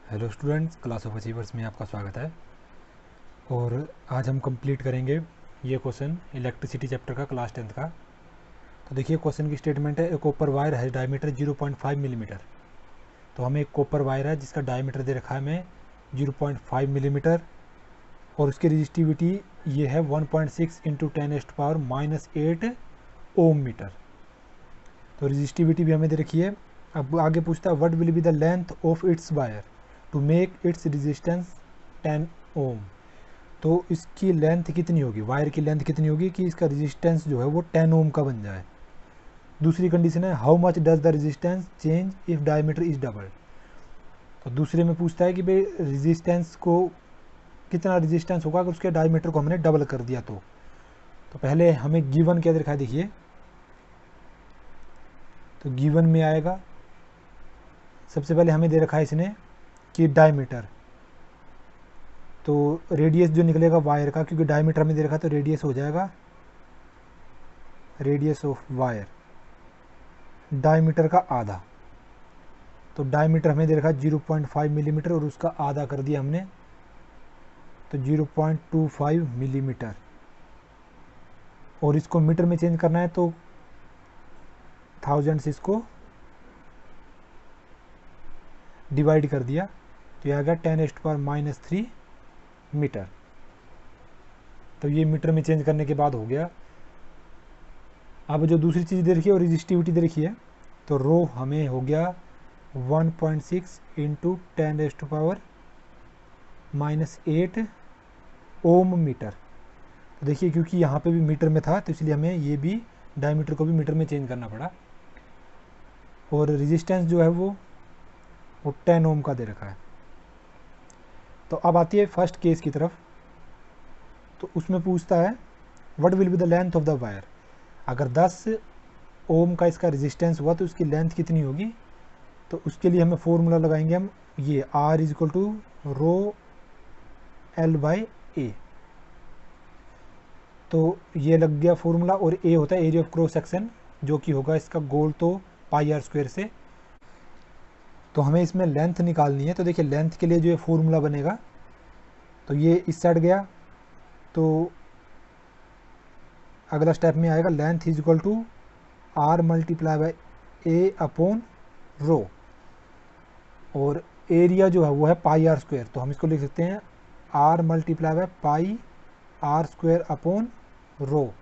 Hello students, class of achievers में आपका स्वागत है। और आज हम कंप्लीट करेंगे ये क्वेश्चन इलेक्ट्रिसिटी चैप्टर का क्लास 10th का। तो देखिए क्वेश्चन की स्टेटमेंट है, एक कॉपर वायर है डायमीटर 0.5 मिलीमीटर। तो हमें एक कॉपर वायर है जिसका डायमीटर दे रखा है हमें 0.5 मिलीमीटर और उसकी रजिस्टिविटी ये है 1.6 इंटू 10⁻⁻8 ओम मीटर। तो रजिस्टिविटी भी हमें दे रखी है। अब आगे पूछता है what will be the length of its wire to make its resistance 10 ohm. तो इसकी लेंथ कितनी होगी, वायर की लेंथ कितनी होगी कि इसका रेजिस्टेंस जो है वो 10 ओम का बन जाए। दूसरी कंडीशन है how much does the resistance change if diameter is double. तो दूसरे में पूछता है कि भाई रेजिस्टेंस को कितना रेजिस्टेंस होगा अगर उसके डायमीटर को हमने डबल कर दिया। तो पहले हमें गिवन क्या दिखाया, देखिए तो गिवन में आएगा सबसे पहले हमें दे रखा है इसने कि डायमीटर, तो रेडियस जो निकलेगा वायर का, क्योंकि डायमीटर में दे रखा तो रेडियस हो जाएगा रेडियस ऑफ वायर डायमीटर का आधा। तो डायमीटर हमें दे रखा 0.5 मिलीमीटर और उसका आधा कर दिया हमने तो 0.25 मिलीमीटर। और इसको मीटर में चेंज करना है तो 1000 से इसको डिवाइड कर दिया तो यह आ गया 10⁻³ मीटर। तो ये मीटर में चेंज करने के बाद हो गया। अब जो दूसरी चीज़ दे रखी है और रजिस्टिविटी दे रखी है, तो रो हमें हो गया 1.6 इंटू 10⁻⁻8 ओम मीटर। तो देखिए क्योंकि यहाँ पे भी मीटर में था तो इसलिए हमें ये भी डायमीटर को भी मीटर में चेंज करना पड़ा। और रेजिस्टेंस जो है वो 10 ओम का दे रखा है। तो अब आती है फर्स्ट केस की तरफ। तो उसमें पूछता है what will be the length of the wire. अगर 10 ओम का इसका रेजिस्टेंस हुआ तो उसकी लेंथ कितनी होगी। तो उसके लिए हमें फॉर्मूला लगाएंगे हम, ये R is equal to rho L by A. तो ये लग गया फॉर्मूला। और ए होता है एरिया ऑफ क्रॉस सेक्शन, जो कि होगा इसका गोल तो πr² से। तो हमें इसमें लेंथ निकालनी है। तो देखिए लेंथ के लिए जो ये फॉर्मूला बनेगा तो ये इस साइड गया तो अगला स्टेप में आएगा length is equal to R multiply by A upon rho. और एरिया जो है वो है πr²। तो हम इसको लिख सकते हैं R multiply by πr² upon rho.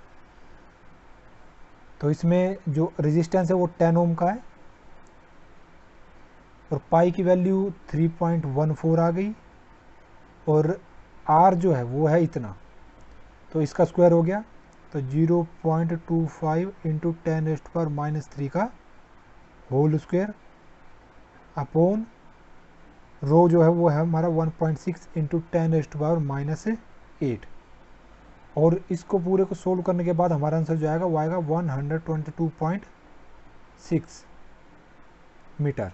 तो इसमें जो रेजिस्टेंस है वो 10 ओम का है और पाई की वैल्यू 3.14 आ गई और R जो है वो है इतना, तो इसका स्क्वायर हो गया तो 0.25 इंटू 10⁻³ का होल स्क्वायर अपॉन रो जो है वो है हमारा 1.6 इंटू 10⁻⁻8। और इसको पूरे को सोल्व करने के बाद हमारा आंसर जो आएगा वो आएगा 122.6 मीटर।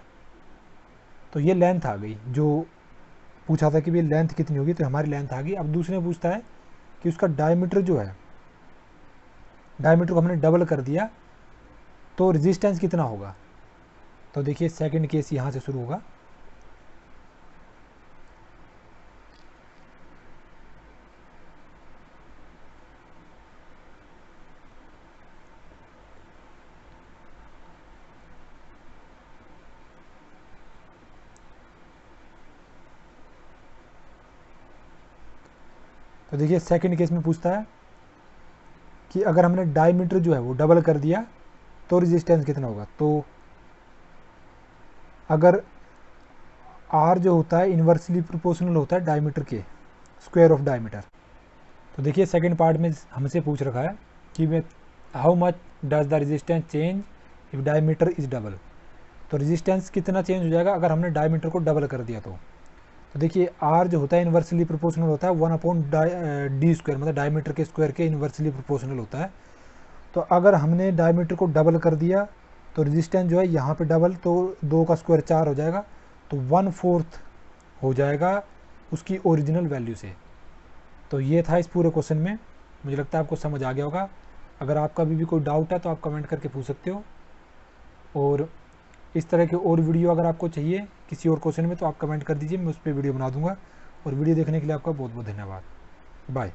तो ये लेंथ आ गई जो पूछा था कि भाई लेंथ कितनी होगी, तो हमारी लेंथ आ गई। अब दूसरे में पूछता है कि उसका डायमीटर जो है, डायमीटर को हमने डबल कर दिया तो रेजिस्टेंस कितना होगा। तो देखिए सेकंड केस यहाँ से शुरू होगा। तो देखिए सेकंड केस में पूछता है कि अगर हमने डायमीटर जो है वो डबल कर दिया तो रेजिस्टेंस कितना होगा। तो अगर R जो होता है इन्वर्सली प्रोपोर्शनल होता है डायमीटर के स्क्वायर ऑफ डायमीटर। तो देखिए सेकंड पार्ट में हमसे पूछ रखा है कि how much does the resistance change if diameter is double. तो रेजिस्टेंस कितना चेंज हो जाएगा अगर हमने डायमीटर को डबल कर दिया। तो देखिए R जो होता है इन्वर्सली प्रोपोर्शनल होता है 1/d², मतलब डायमीटर के स्क्वायर के इन्वर्सली प्रोपोर्शनल होता है। तो अगर हमने डायमीटर को डबल कर दिया तो रेजिस्टेंस जो है यहाँ पे डबल, तो 2 का स्क्वायर 4 हो जाएगा, तो 1/4 हो जाएगा उसकी ओरिजिनल वैल्यू से। तो ये था इस पूरे क्वेश्चन में। मुझे लगता है आपको समझ आ गया होगा। अगर आपका भी कोई डाउट है तो आप कमेंट करके पूछ सकते हो। और इस तरह के और वीडियो अगर आपको चाहिए किसी और क्वेश्चन में तो आप कमेंट कर दीजिए, मैं उस पर वीडियो बना दूंगा। और वीडियो देखने के लिए आपका बहुत बहुत धन्यवाद। बाय।